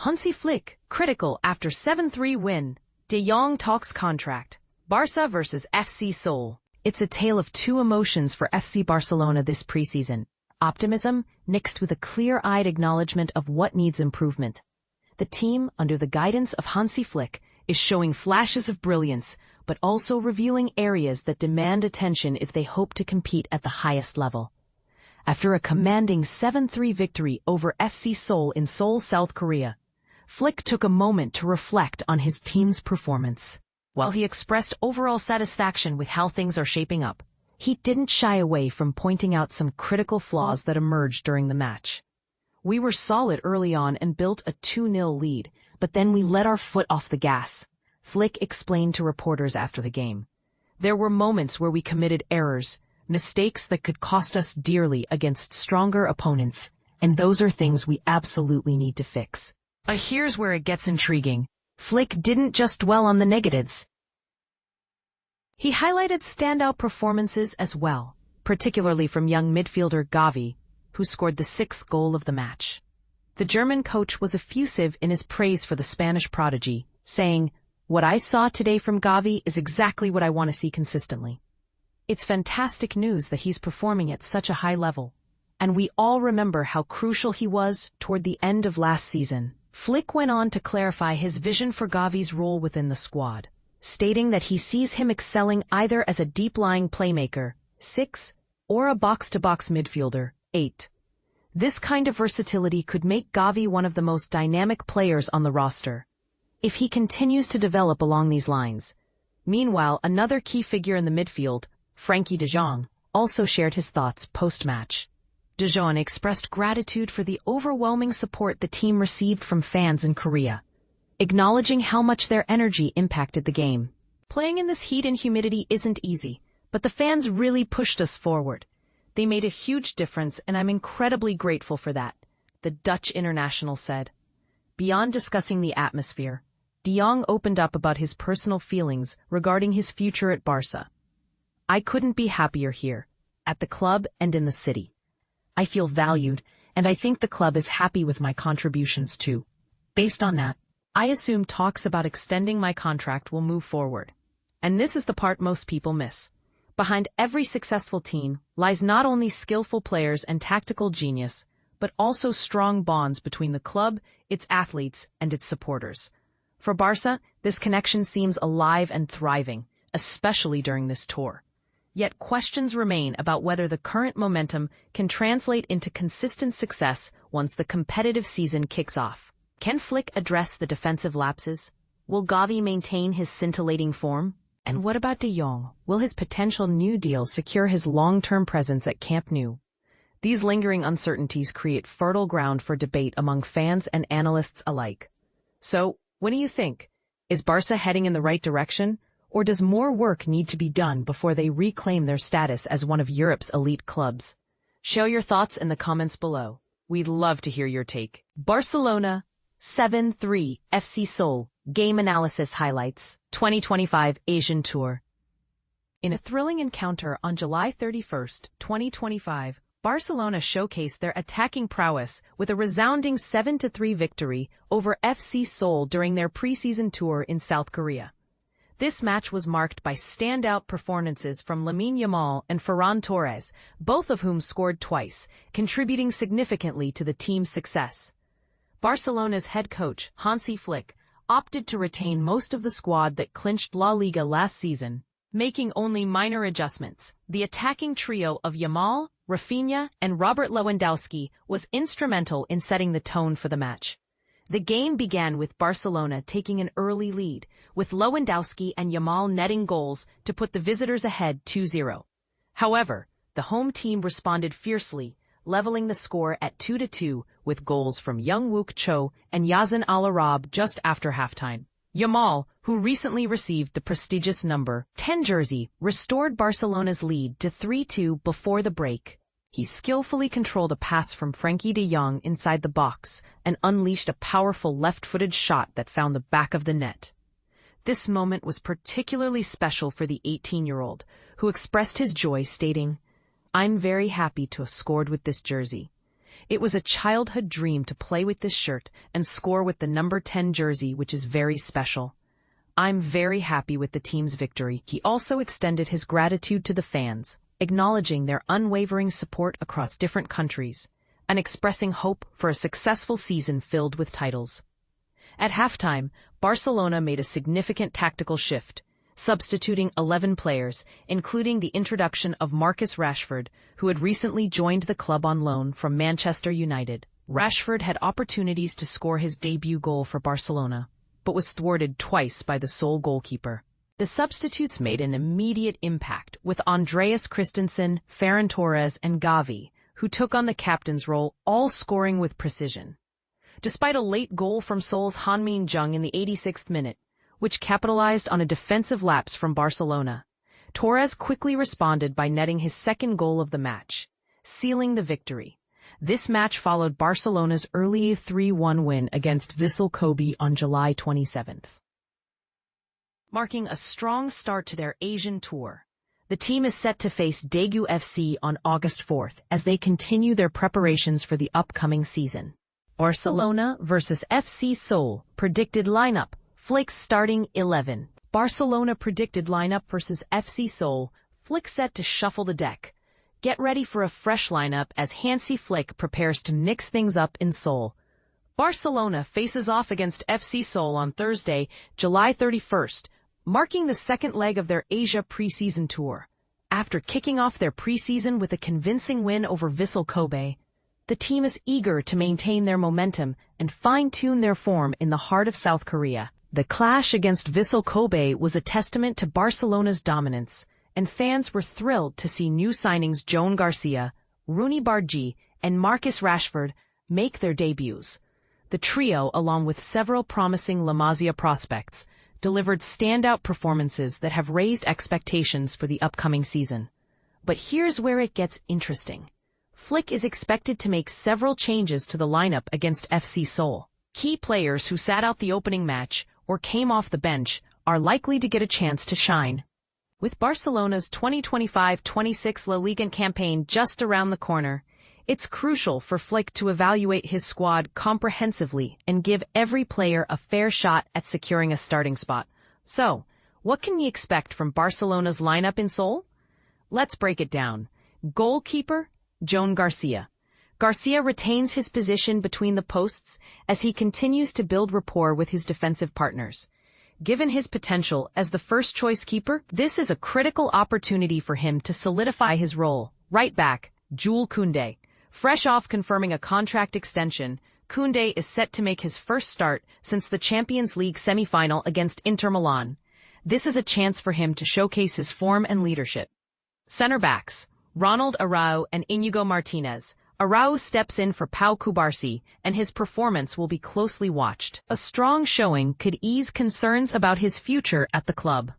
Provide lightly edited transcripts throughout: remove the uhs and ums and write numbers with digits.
Hansi Flick, critical after 7-3 win. De Jong talks contract. Barça versus FC Seoul. It's a tale of two emotions for FC Barcelona this preseason. Optimism, mixed with a clear-eyed acknowledgement of what needs improvement. The team, under the guidance of Hansi Flick, is showing flashes of brilliance, but also revealing areas that demand attention if they hope to compete at the highest level. After a commanding 7-3 victory over FC Seoul in Seoul, South Korea, Flick took a moment to reflect on his team's performance. While he expressed overall satisfaction with how things are shaping up, he didn't shy away from pointing out some critical flaws that emerged during the match. "We were solid early on and built a 2-0 lead, but then we let our foot off the gas," Flick explained to reporters after the game. "There were moments where we committed errors, mistakes that could cost us dearly against stronger opponents, and those are things we absolutely need to fix." Here's where it gets intriguing. Flick didn't just dwell on the negatives. He highlighted standout performances as well, particularly from young midfielder Gavi, who scored the 6th goal of the match. The German coach was effusive in his praise for the Spanish prodigy, saying, "What I saw today from Gavi is exactly what I want to see consistently." It's fantastic news that he's performing at such a high level, and we all remember how crucial he was toward the end of last season. Flick went on to clarify his vision for Gavi's role within the squad, stating that he sees him excelling either as a deep-lying playmaker, 6, or a box-to-box midfielder, 8. This kind of versatility could make Gavi one of the most dynamic players on the roster, if he continues to develop along these lines. Meanwhile, another key figure in the midfield, Frenkie de Jong, also shared his thoughts post-match. De Jong expressed gratitude for the overwhelming support the team received from fans in Korea, acknowledging how much their energy impacted the game. "Playing in this heat and humidity isn't easy, but the fans really pushed us forward. They made a huge difference, and I'm incredibly grateful for that," the Dutch international said. Beyond discussing the atmosphere, De Jong opened up about his personal feelings regarding his future at Barça. "I couldn't be happier here, at the club and in the city. I feel valued, and I think the club is happy with my contributions too. Based on that, I assume talks about extending my contract will move forward." And this is the part most people miss. Behind every successful team lies not only skillful players and tactical genius, but also strong bonds between the club, its athletes, and its supporters. For Barça, this connection seems alive and thriving, especially during this tour. Yet questions remain about whether the current momentum can translate into consistent success once the competitive season kicks off. Can Flick address the defensive lapses? Will Gavi maintain his scintillating form? And what about De Jong? Will his potential new deal secure his long-term presence at Camp Nou? These lingering uncertainties create fertile ground for debate among fans and analysts alike. So, what do you think? Is Barça heading in the right direction? Or does more work need to be done before they reclaim their status as one of Europe's elite clubs? Share your thoughts in the comments below. We'd love to hear your take. Barcelona 7-3 FC Seoul Game Analysis Highlights 2025 Asian Tour. In a thrilling encounter on July 31, 2025, Barcelona showcased their attacking prowess with a resounding 7-3 victory over FC Seoul during their preseason tour in South Korea. This match was marked by standout performances from Lamine Yamal and Ferran Torres, both of whom scored twice, contributing significantly to the team's success. Barcelona's head coach, Hansi Flick, opted to retain most of the squad that clinched La Liga last season, making only minor adjustments. The attacking trio of Yamal, Rafinha, and Robert Lewandowski was instrumental in setting the tone for the match. The game began with Barcelona taking an early lead, with Lewandowski and Yamal netting goals to put the visitors ahead 2-0. However, the home team responded fiercely, leveling the score at 2-2 with goals from Youngwook Cho and Yazan Al-Arab just after halftime. Yamal, who recently received the prestigious number 10 jersey, restored Barcelona's lead to 3-2 before the break. He skillfully controlled a pass from Frenkie de Jong inside the box and unleashed a powerful left-footed shot that found the back of the net. This moment was particularly special for the 18-year-old, who expressed his joy stating, "I'm very happy to have scored with this jersey. It was a childhood dream to play with this shirt and score with the number 10 jersey, which is very special. I'm very happy with the team's victory. He also extended his gratitude to the fans, acknowledging their unwavering support across different countries, and expressing hope for a successful season filled with titles. At halftime, Barcelona made a significant tactical shift, substituting 11 players, including the introduction of Marcus Rashford, who had recently joined the club on loan from Manchester United. Rashford had opportunities to score his debut goal for Barcelona, but was thwarted twice by the Seoul goalkeeper. The substitutes made an immediate impact, with Andreas Christensen, Ferran Torres, and Gavi, who took on the captain's role, all scoring with precision. Despite a late goal from Seoul's Hansi Flick in the 86th minute, which capitalized on a defensive lapse from Barcelona, Torres quickly responded by netting his second goal of the match, sealing the victory. This match followed Barcelona's early 3-1 win against Vissel Kobe on July 27th. Marking a strong start to their Asian tour, the team is set to face Daegu FC on August 4th as they continue their preparations for the upcoming season. Barcelona versus FC Seoul. Predicted lineup. Flick's starting 11. Barcelona predicted lineup versus FC Seoul. Flick set to shuffle the deck. Get ready for a fresh lineup as Hansi Flick prepares to mix things up in Seoul. Barcelona faces off against FC Seoul on Thursday, July 31st, marking the second leg of their Asia preseason tour. After kicking off their preseason with a convincing win over Vissel Kobe, the team is eager to maintain their momentum and fine-tune their form in the heart of South Korea. The clash against Vissel Kobe was a testament to Barcelona's dominance, and fans were thrilled to see new signings Joan Garcia, Rooney Bargi, and Marcus Rashford make their debuts. The trio, along with several promising La Masia prospects, delivered standout performances that have raised expectations for the upcoming season. But here's where it gets interesting. Flick is expected to make several changes to the lineup against FC Seoul. Key players who sat out the opening match or came off the bench are likely to get a chance to shine. With Barcelona's 2025-26 La Liga campaign just around the corner, it's crucial for Flick to evaluate his squad comprehensively and give every player a fair shot at securing a starting spot. So, what can we expect from Barcelona's lineup in Seoul? Let's break it down. Goalkeeper, Joan Garcia. Garcia retains his position between the posts as he continues to build rapport with his defensive partners. Given his potential as the first-choice keeper, this is a critical opportunity for him to solidify his role. Right back, Jules Koundé. Fresh off confirming a contract extension, Koundé is set to make his first start since the Champions League semi-final against Inter Milan. This is a chance for him to showcase his form and leadership. Center backs, Ronald Araujo and Inigo Martinez. Araujo steps in for Pau Cubarsí, and his performance will be closely watched. A strong showing could ease concerns about his future at the club.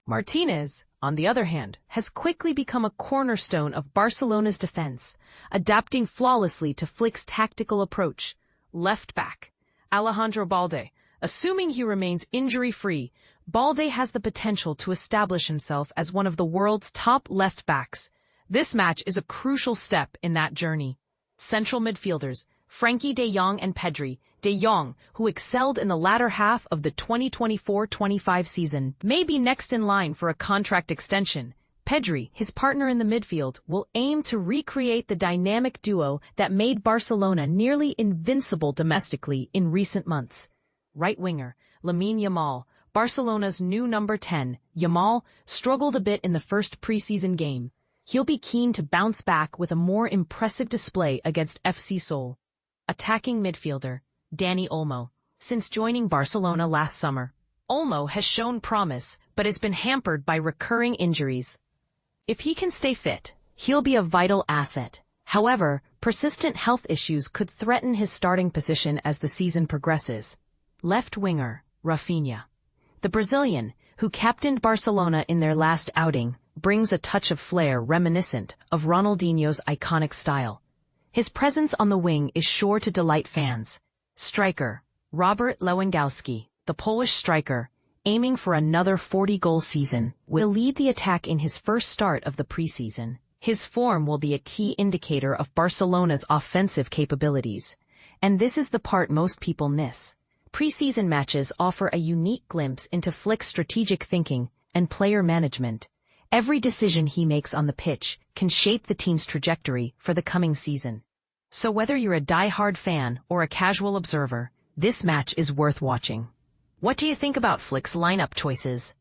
Martinez, on the other hand, has quickly become a cornerstone of Barcelona's defense, adapting flawlessly to Flick's tactical approach. Left back, Alejandro Balde. Assuming he remains injury-free, Balde has the potential to establish himself as one of the world's top left backs. This match is a crucial step in that journey. Central midfielders, Frenkie de Jong and Pedri. De Jong, who excelled in the latter half of the 2024-25 season, may be next in line for a contract extension. Pedri, his partner in the midfield, will aim to recreate the dynamic duo that made Barcelona nearly invincible domestically in recent months. Right winger, Lamine Yamal. Barcelona's new number 10, Yamal, struggled a bit in the first preseason game. He'll be keen to bounce back with a more impressive display against FC Seoul. Attacking midfielder, Dani Olmo. Since joining Barcelona last summer, Olmo has shown promise but has been hampered by recurring injuries. If he can stay fit, he'll be a vital asset. However, persistent health issues could threaten his starting position as the season progresses. Left winger, Rafinha. The Brazilian, who captained Barcelona in their last outing, brings a touch of flair reminiscent of Ronaldinho's iconic style. His presence on the wing is sure to delight fans. Striker, Robert Lewandowski, the Polish striker, aiming for another 40-goal season, will lead the attack in his first start of the preseason. His form will be a key indicator of Barcelona's offensive capabilities. And this is the part most people miss. Preseason matches offer a unique glimpse into Flick's strategic thinking and player management. Every decision he makes on the pitch can shape the team's trajectory for the coming season. So whether you're a die-hard fan or a casual observer, this match is worth watching. What do you think about Flick's lineup choices?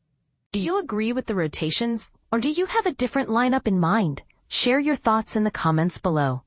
Do you agree with the rotations, or do you have a different lineup in mind? Share your thoughts in the comments below.